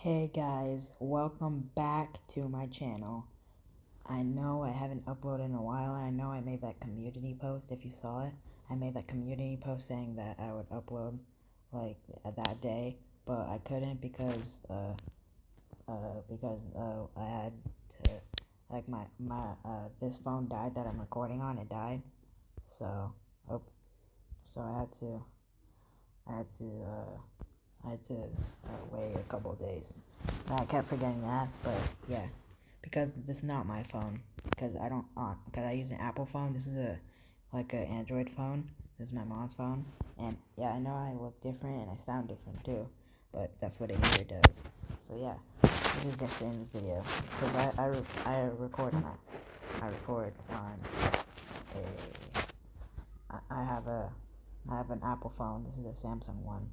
Hey guys, welcome back to my channel. I know I haven't uploaded in a while. I know I made that community post, if you saw it. I made that community post saying that I would upload like that day, but I couldn't because I had to, like this phone died that I'm recording on, it died. So, so I had to wait a couple of days. I kept forgetting that, but yeah, because this is not my phone. Because I use an Apple phone. This is like an Android phone. This is my mom's phone, and yeah, I know I look different and I sound different too, but that's what it usually does. So yeah, this is just the end of the video. Because I record on I have an Apple phone. This is a Samsung one.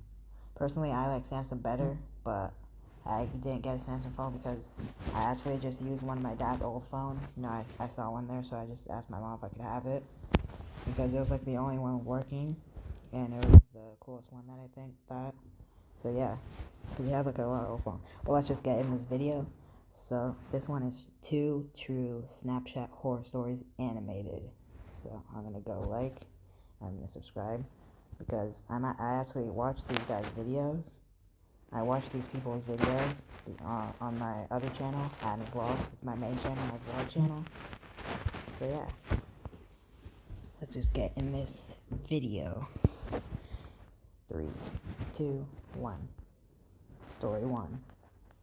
Personally, I like Samsung better, but I didn't get a Samsung phone because I actually just used one of my dad's old phones. You know, I saw one there, so I just asked my mom if I could have it because it was like the only one working, and it was the coolest one that I thought. So yeah, because you have like a lot of old phones. But let's just get in this video. So this one is 2 True Snapchat Horror Stories Animated. So I'm gonna go I'm gonna subscribe because I actually watch these guys' videos. I watch these people's videos on my other channel, Adam Vlogs. It's my main channel, my vlog channel. So yeah, let's just get in this video. 3, 2, 1. Story 1.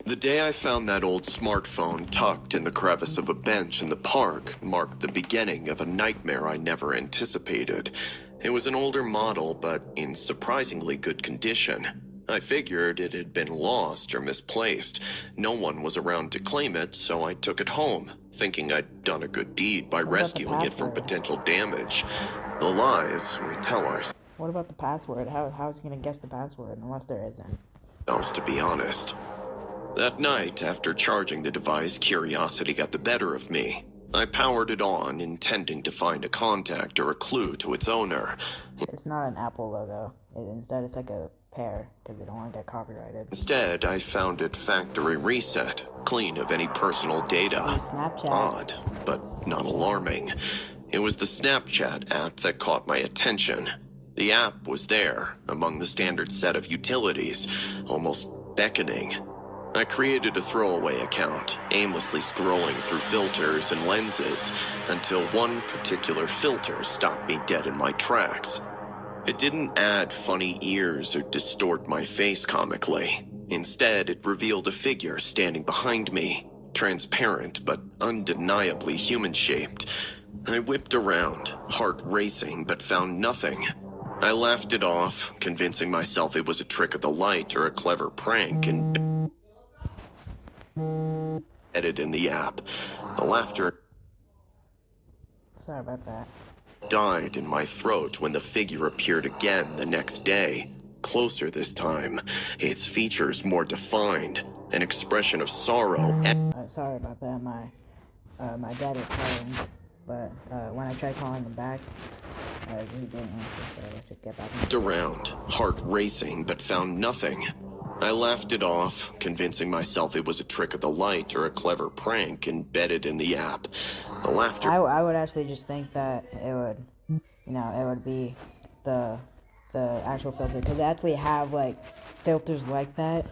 The day I found that old smartphone tucked in the crevice of a bench in the park marked the beginning of a nightmare I never anticipated. It was an older model, but in surprisingly good condition. I figured it had been lost or misplaced. No one was around to claim it, so I took it home, thinking I'd done a good deed by rescuing it from potential damage. The lies we tell ourselves. What about the password? How's he gonna guess the password unless there isn't? To be honest. That night, after charging the device, curiosity got the better of me. I powered it on, intending to find a contact or a clue to its owner. It's not an Apple logo. Instead, it's like a pear, because they don't want to get copyrighted. Instead, I found it factory reset, clean of any personal data. Snapchat. Odd, but not alarming. It was the Snapchat app that caught my attention. The app was there, among the standard set of utilities, almost beckoning. I created a throwaway account, aimlessly scrolling through filters and lenses, until one particular filter stopped me dead in my tracks. It didn't add funny ears or distort my face comically. Instead, it revealed a figure standing behind me, transparent but undeniably human-shaped. I whipped around, heart racing, but found nothing. I laughed it off, convincing myself it was a trick of the light or a clever prank, and edit in the app. The laughter Sorry about that. Died in my throat when the figure appeared again the next day. Closer this time, its features more defined, an expression of sorrow. Sorry about that. My dad is calling, but when I tried calling him back, he didn't answer, so let's just get back. Around, heart racing, but found nothing. I laughed it off, convincing myself it was a trick of the light or a clever prank embedded in the app. The laughter. I would actually just think that it would be the actual filter, because they actually have like filters like that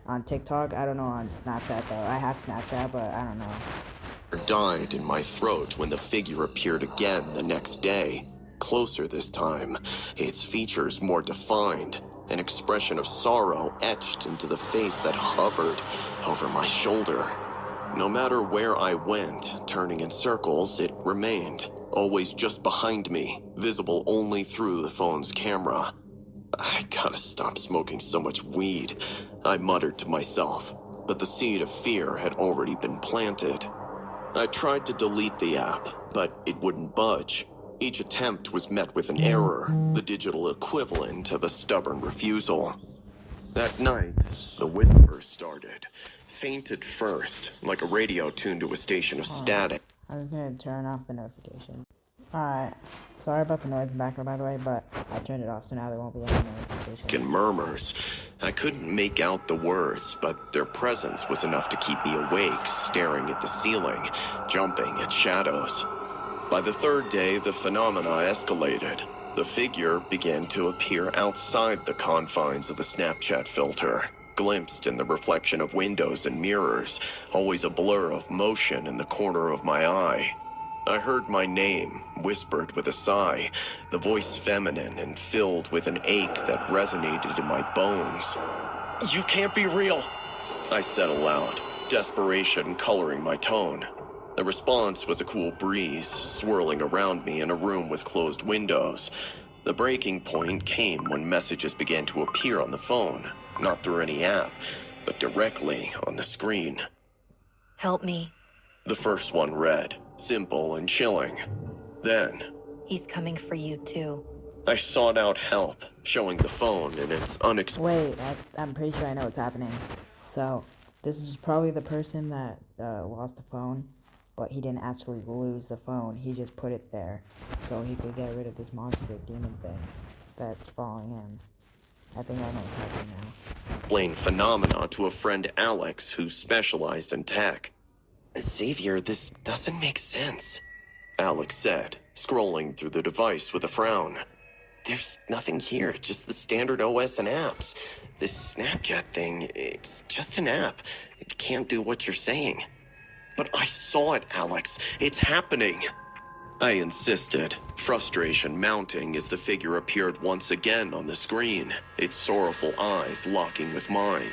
on TikTok. I don't know on Snapchat though. I have Snapchat, but I don't know. Died in my throat when the figure appeared again the next day. Closer this time, its features more defined, an expression of sorrow etched into the face that hovered over my shoulder. No matter where I went, turning in circles, it remained, always just behind me, visible only through the phone's camera. I gotta stop smoking so much weed, I muttered to myself, but the seed of fear had already been planted. I tried to delete the app, but it wouldn't budge. Each attempt was met with an error, the digital equivalent of a stubborn refusal. That night, the whispers started. Faint at first, like a radio tuned to a station of static. I was gonna turn off the notification. Alright. Sorry about the noise in the background, by the way, but I turned it off, so now there won't be any notifications. And murmurs. I couldn't make out the words, but their presence was enough to keep me awake, staring at the ceiling, jumping at shadows. By the third day, the phenomena escalated. The figure began to appear outside the confines of the Snapchat filter, glimpsed in the reflection of windows and mirrors, always a blur of motion in the corner of my eye. I heard my name, whispered with a sigh, the voice feminine and filled with an ache that resonated in my bones. "You can't be real," I said aloud, desperation coloring my tone. The response was a cool breeze swirling around me in a room with closed windows. The breaking point came when messages began to appear on the phone, not through any app, but directly on the screen. "Help me. The first one read, simple and chilling. Then, He's coming for you, too." I sought out help, showing the phone in its Wait, I'm pretty sure I know what's happening. So, this is probably the person that lost the phone, but he didn't actually lose the phone. He just put it there so he could get rid of this monster demon thing that's following him. I think I know what's happening now. explained phenomena to a friend Alex who specialized in tech. "Xavier, this doesn't make sense," Alex said, scrolling through the device with a frown. "There's nothing here, just the standard OS and apps. This Snapchat thing, it's just an app. It can't do what you're saying." "But I saw it, Alex. It's happening." I insisted, frustration mounting as the figure appeared once again on the screen, its sorrowful eyes locking with mine.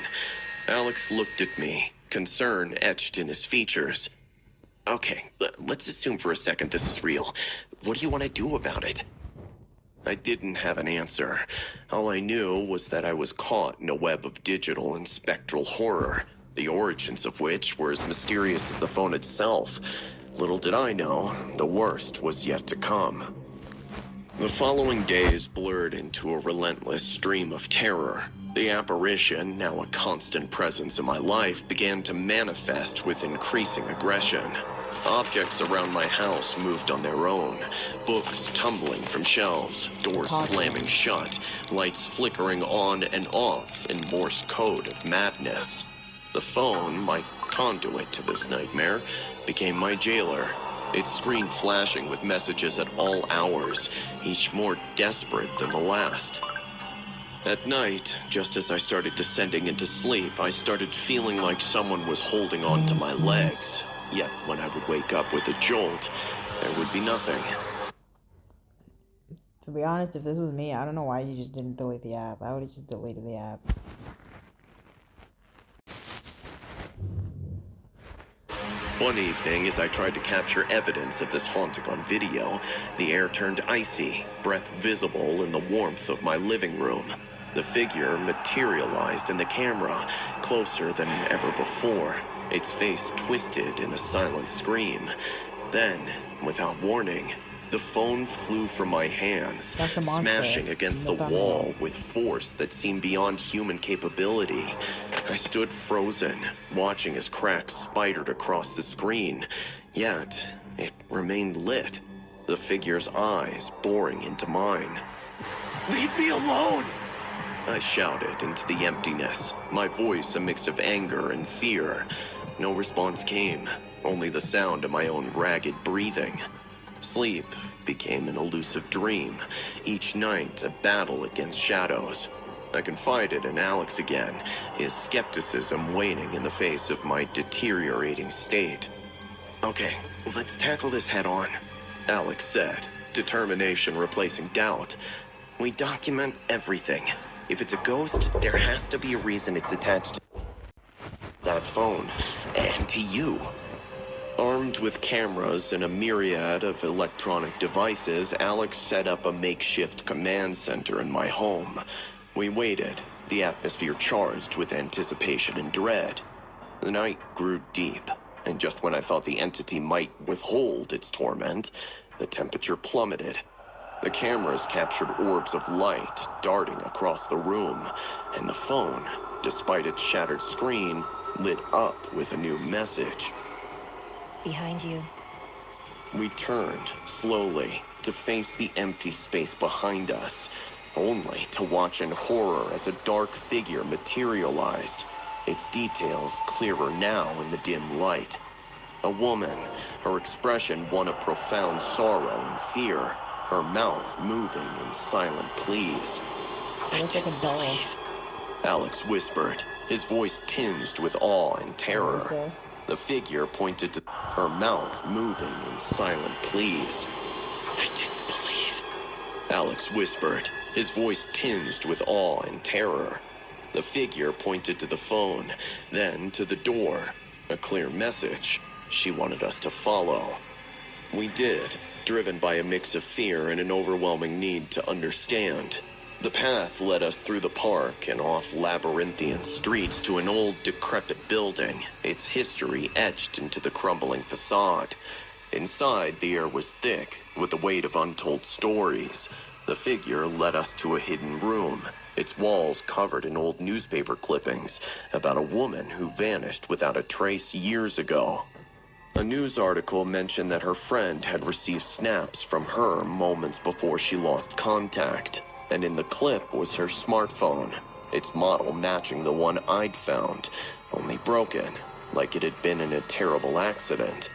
Alex looked at me, concern etched in his features. "Okay, let's assume for a second this is real. What do you want to do about it?" I didn't have an answer. All I knew was that I was caught in a web of digital and spectral horror, the origins of which were as mysterious as the phone itself. Little did I know, the worst was yet to come. The following days blurred into a relentless stream of terror. The apparition, now a constant presence in my life, began to manifest with increasing aggression. Objects around my house moved on their own, books tumbling from shelves, doors slamming shut, lights flickering on and off in Morse code of madness. The phone, my conduit to this nightmare, became my jailer, its screen flashing with messages at all hours, each more desperate than the last. At night, just as I started descending into sleep, I started feeling like someone was holding on to my legs. Yet when I would wake up with a jolt, there would be nothing. To be honest, if this was me, I don't know why you just didn't delete the app. I would have just deleted the app. One evening, as I tried to capture evidence of this haunting on video, the air turned icy, breath visible in the warmth of my living room. The figure materialized in the camera, closer than ever before, its face twisted in a silent scream. Then, without warning, the phone flew from my hands, That's a monster. smashing against the wall with force that seemed beyond human capability. I stood frozen, watching as cracks spidered across the screen, yet it remained lit, the figure's eyes boring into mine. "Leave me alone!" I shouted into the emptiness, my voice a mix of anger and fear. No response came, only the sound of my own ragged breathing. Sleep became an elusive dream, each night a battle against shadows. I confided in Alex again, his skepticism waning in the face of my deteriorating state. "Okay, let's tackle this head on," Alex said, determination replacing doubt. "We document everything. If it's a ghost, there has to be a reason it's attached to that phone, and to you." Armed with cameras and a myriad of electronic devices, Alex set up a makeshift command center in my home. We waited, the atmosphere charged with anticipation and dread. The night grew deep, and just when I thought the entity might withhold its torment, the temperature plummeted. The cameras captured orbs of light darting across the room, and the phone, despite its shattered screen, lit up with a new message. "Behind you." We turned, slowly, to face the empty space behind us, only to watch in horror as a dark figure materialized, its details clearer now in the dim light. A woman, her expression one of profound sorrow and fear, her mouth moving in silent pleas. It looks like a doll. Alex whispered, his voice tinged with awe and terror. So, The figure pointed to her mouth moving in silent pleas. I didn't believe. Alex whispered, his voice tinged with awe and terror. The figure pointed to the phone, then to the door. A clear message. She wanted us to follow. We did, driven by a mix of fear and an overwhelming need to understand. The path led us through the park and off labyrinthian streets to an old, decrepit building, its history etched into the crumbling facade. Inside, the air was thick, with the weight of untold stories. The figure led us to a hidden room, its walls covered in old newspaper clippings about a woman who vanished without a trace years ago. A news article mentioned that her friend had received snaps from her moments before she lost contact. And in the clip was her smartphone, its model matching the one I'd found, only broken, like it had been in a terrible accident.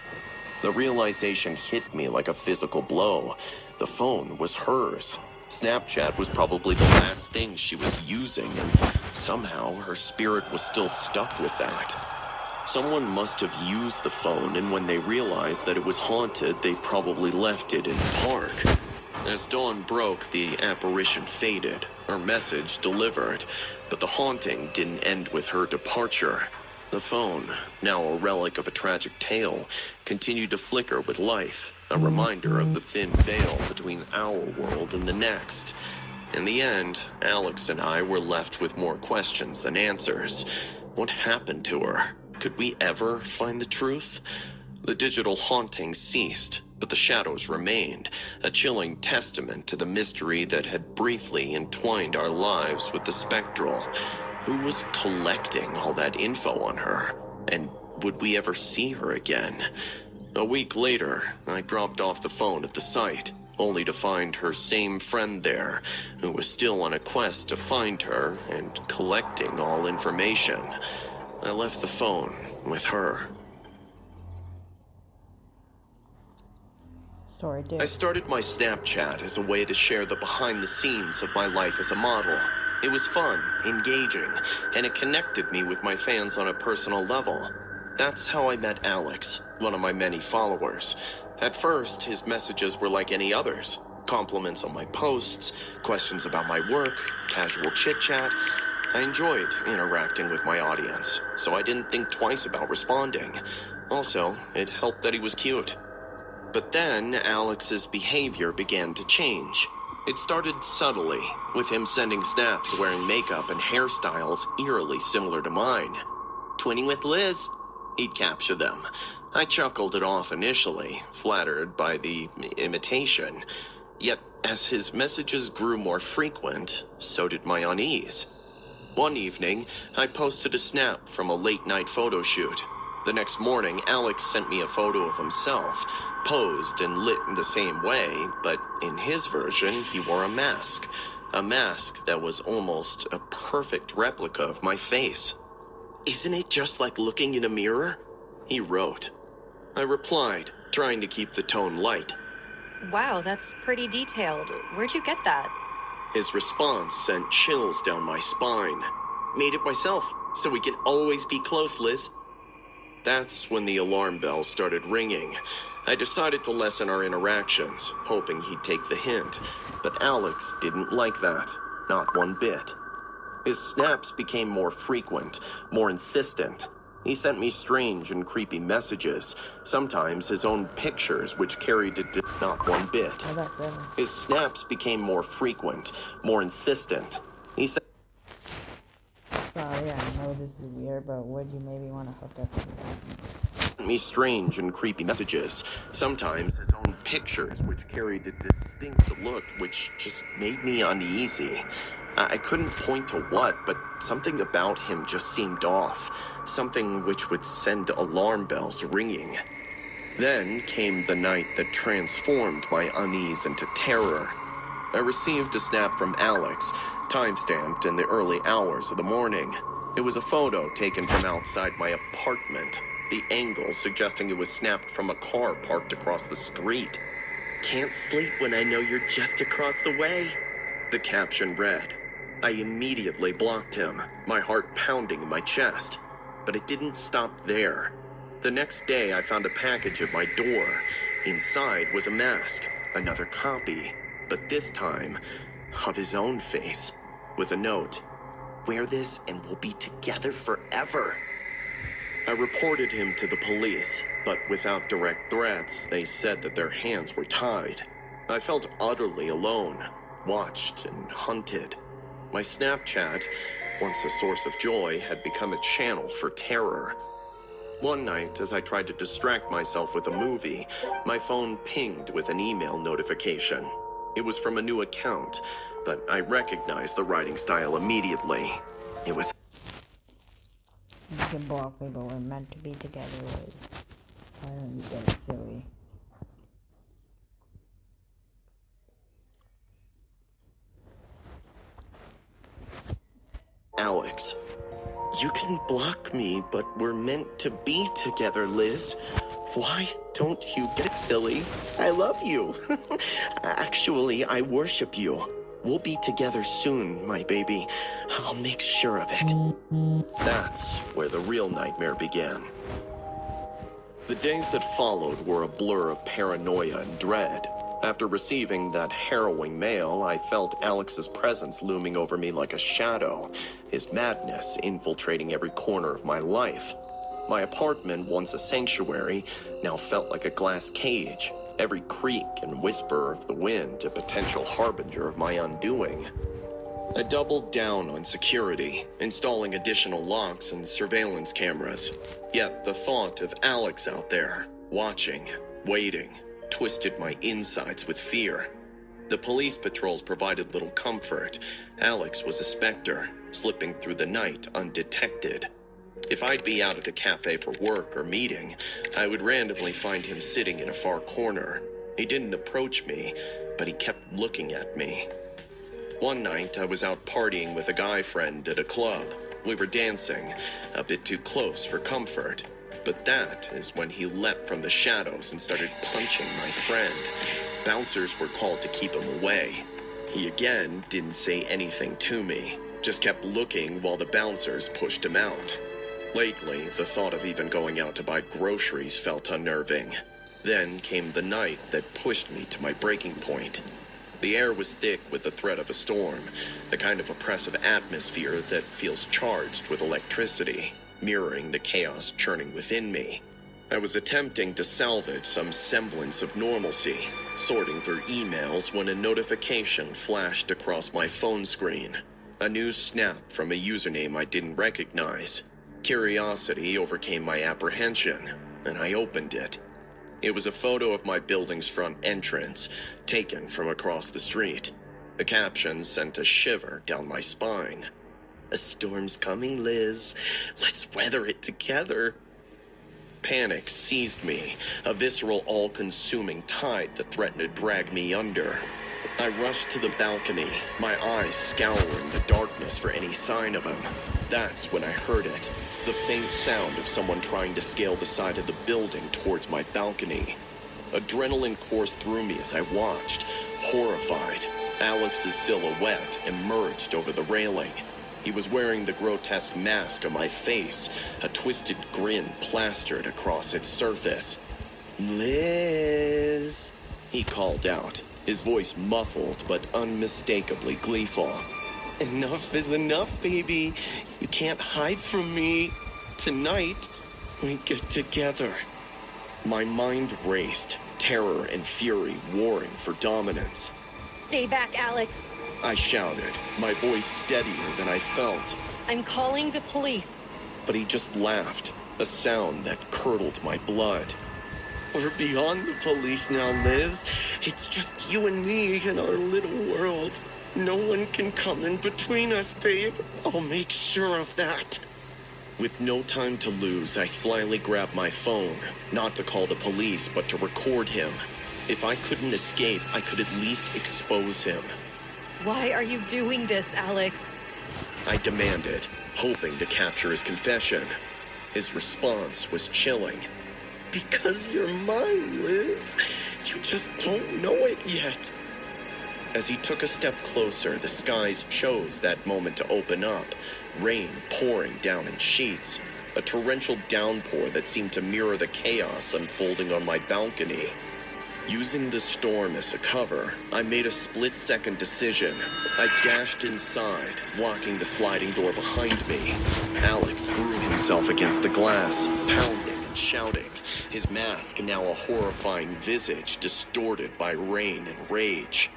The realization hit me like a physical blow. The phone was hers. Snapchat was probably the last thing she was using, and somehow her spirit was still stuck with that. Someone must have used the phone, and when they realized that it was haunted, they probably left it in the park. As dawn broke, the apparition faded, her message delivered, but the haunting didn't end with her departure. The phone, now a relic of a tragic tale, continued to flicker with life, a reminder of the thin veil between our world and the next. In the end, Alex and I were left with more questions than answers. What happened to her? Could we ever find the truth? The digital haunting ceased, but the shadows remained, a chilling testament to the mystery that had briefly entwined our lives with the spectral. Who was collecting all that info on her? And would we ever see her again? A week later, I dropped off the phone at the site, only to find her same friend there, who was still on a quest to find her and collecting all information. I left the phone with her. story did. I started my Snapchat as a way to share the behind the scenes of my life as a model. It was fun, engaging, and it connected me with my fans on a personal level. That's how I met Alex, one of my many followers. At first, his messages were like any others. Compliments on my posts, questions about my work, casual chit-chat. I enjoyed interacting with my audience, so I didn't think twice about responding. Also, it helped that he was cute. But then Alex's behavior began to change. It started subtly, with him sending snaps wearing makeup and hairstyles eerily similar to mine. "Twinning with Liz," he'd capture them. I chuckled it off initially, flattered by the imitation. Yet, as his messages grew more frequent, so did my unease. One evening, I posted a snap from a late-night photo shoot. The next morning, Alex sent me a photo of himself, posed and lit in the same way, but in his version, he wore a mask. A mask that was almost a perfect replica of my face. "Isn't it just like looking in a mirror?" he wrote. I replied, trying to keep the tone light. Wow, that's pretty detailed. Where'd you get that? His response sent chills down my spine. "Made it myself, so we can always be close, Liz." That's when the alarm bell started ringing. I decided to lessen our interactions, hoping he'd take the hint. But Alex didn't like that, not one bit. His snaps became more frequent, more insistent. He sent me strange and creepy messages, sometimes his own pictures, which carried not one bit. I got 7. His snaps became more frequent, more insistent. He said, Sorry, I know this is weird, but would you maybe want to hook up to that? me strange and creepy messages, sometimes his own pictures, which carried a distinct look which just made me uneasy. I couldn't point to what, but something about him just seemed off, something which would send alarm bells ringing. Then came the night that transformed my unease into terror. I received a snap from Alex, timestamped in the early hours of the morning. It was a photo taken from outside my apartment, the angle suggesting it was snapped from a car parked across the street. "Can't sleep when I know you're just across the way," the caption read. I immediately blocked him, my heart pounding in my chest. But it didn't stop there. The next day, I found a package at my door. Inside was a mask, another copy, but this time of his own face, with a note, "Wear this and we'll be together forever." I reported him to the police, but without direct threats, they said that their hands were tied. I felt utterly alone, watched and hunted. My Snapchat, once a source of joy, had become a channel for terror. One night, as I tried to distract myself with a movie, my phone pinged with an email notification. It was from a new account, but I recognized the writing style immediately. It was You can block me, but we're meant to be together, Liz. Why don't you get silly? Alex. "You can block me, but we're meant to be together, Liz. Why don't you get silly? I love you. Actually, I worship you. We'll be together soon, my baby. I'll make sure of it." That's where the real nightmare began. The days that followed were a blur of paranoia and dread. After receiving that harrowing mail, I felt Alex's presence looming over me like a shadow, his madness infiltrating every corner of my life. My apartment, once a sanctuary, now felt like a glass cage, every creak and whisper of the wind a potential harbinger of my undoing. I doubled down on security, installing additional locks and surveillance cameras. Yet the thought of Alex out there, watching, waiting, twisted my insides with fear. The police patrols provided little comfort. Alex was a specter, slipping through the night undetected. If I'd be out at a cafe for work or meeting, I would randomly find him sitting in a far corner. He didn't approach me, but he kept looking at me. One night, I was out partying with a guy friend at a club. We were dancing, a bit too close for comfort. But that is when he leapt from the shadows and started punching my friend. Bouncers were called to keep him away. He again didn't say anything to me, just kept looking while the bouncers pushed him out. Lately, the thought of even going out to buy groceries felt unnerving. Then came the night that pushed me to my breaking point. The air was thick with the threat of a storm, the kind of oppressive atmosphere that feels charged with electricity, mirroring the chaos churning within me. I was attempting to salvage some semblance of normalcy, sorting through emails when a notification flashed across my phone screen. A new snap from a username I didn't recognize. Curiosity overcame my apprehension, and I opened it. It was a photo of my building's front entrance, taken from across the street. The caption sent a shiver down my spine. "A storm's coming, Liz. Let's weather it together." Panic seized me, a visceral, all-consuming tide that threatened to drag me under. I rushed to the balcony, my eyes scouring the darkness for any sign of him. That's when I heard it, the faint sound of someone trying to scale the side of the building towards my balcony. Adrenaline coursed through me as I watched, horrified. Alex's silhouette emerged over the railing. He was wearing the grotesque mask on my face, a twisted grin plastered across its surface. "Liz," he called out, his voice muffled but unmistakably gleeful. "Enough is enough, baby. You can't hide from me. Tonight, we get together." My mind raced, terror and fury warring for dominance. Stay back, Alex. I shouted, my voice steadier than I felt. I'm calling the police. But he just laughed, a sound that curdled my blood. "We're beyond the police now, Liz. It's just you and me in our little world. No one can come in between us, babe. I'll make sure of that." With no time to lose, I slyly grabbed my phone, not to call the police, but to record him. If I couldn't escape, I could at least expose him. Why are you doing this, Alex? I demanded, hoping to capture his confession. His response was chilling. Because you're mine, Liz. You just don't know it yet. As he took a step closer, the skies chose that moment to open up, rain pouring down in sheets, a torrential downpour that seemed to mirror the chaos unfolding on my balcony. Using the storm as a cover, I made a split-second decision. I dashed inside, blocking the sliding door behind me. Alex threw himself against the glass, pounding and shouting, his mask now a horrifying visage distorted by rain and rage.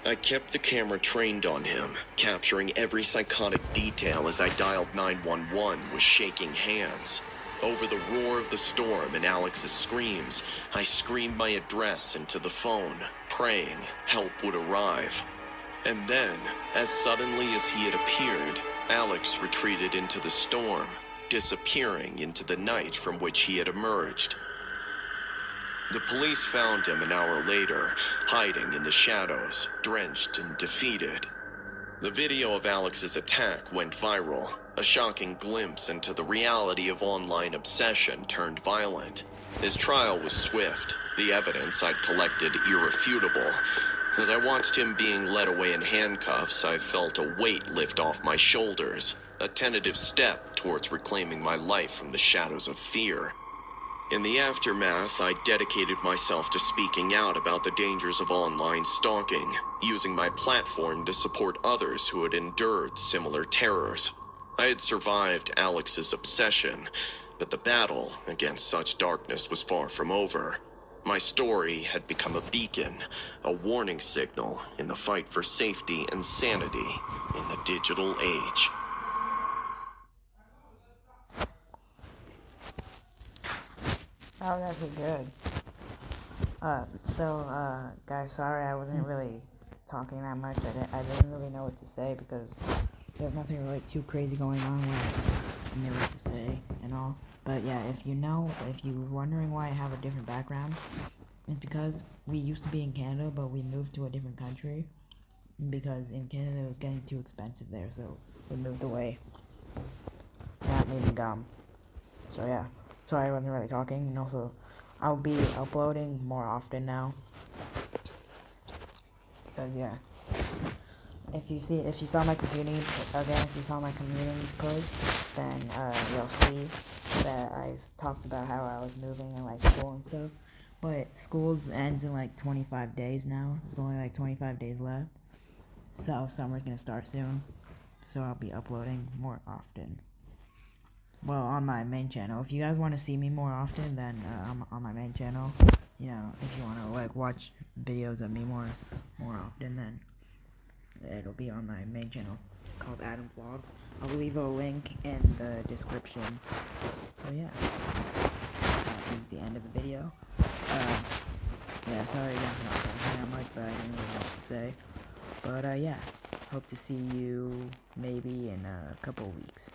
I kept the camera trained on him, capturing every psychotic detail as I dialed 911 with shaking hands. Over the roar of the storm and Alex's screams, I screamed my address into the phone, praying help would arrive. And then, as suddenly as he had appeared, Alex retreated into the storm, disappearing into the night from which he had emerged. The police found him an hour later, hiding in the shadows, drenched and defeated. The video of Alex's attack went viral, a shocking glimpse into the reality of online obsession turned violent. His trial was swift, the evidence I'd collected irrefutable. As I watched him being led away in handcuffs, I felt a weight lift off my shoulders, a tentative step towards reclaiming my life from the shadows of fear. In the aftermath, I dedicated myself to speaking out about the dangers of online stalking, using my platform to support others who had endured similar terrors. I had survived Alex's obsession, but the battle against such darkness was far from over. My story had become a beacon, a warning signal in the fight for safety and sanity in the digital age. That was actually good. Guys, sorry I wasn't really talking that much. I didn't really know what to say because there's nothing really too crazy going on where I knew what to say and all. But yeah, if you're wondering why I have a different background, it's because we used to be in Canada, but we moved to a different country because in Canada it was getting too expensive there, so we moved away. That made me dumb. So yeah. Sorry I wasn't really talking, and also I'll be uploading more often now. Because yeah, if you saw my community post, then you'll see that I talked about how I was moving and like school and stuff. But schools ends in like 25 days now. There's only like 25 days left. So summer's gonna start soon. So I'll be uploading more often. Well, on my main channel. If you guys want to see me more often, then I'm on my main channel. You know, if you want to like watch videos of me more often, then it'll be on my main channel called Adam Vlogs. I'll leave a link in the description. So yeah, that is the end of the video. Yeah, sorry I'm not talking that much, but I didn't really know what to say. But yeah, hope to see you maybe in a couple weeks.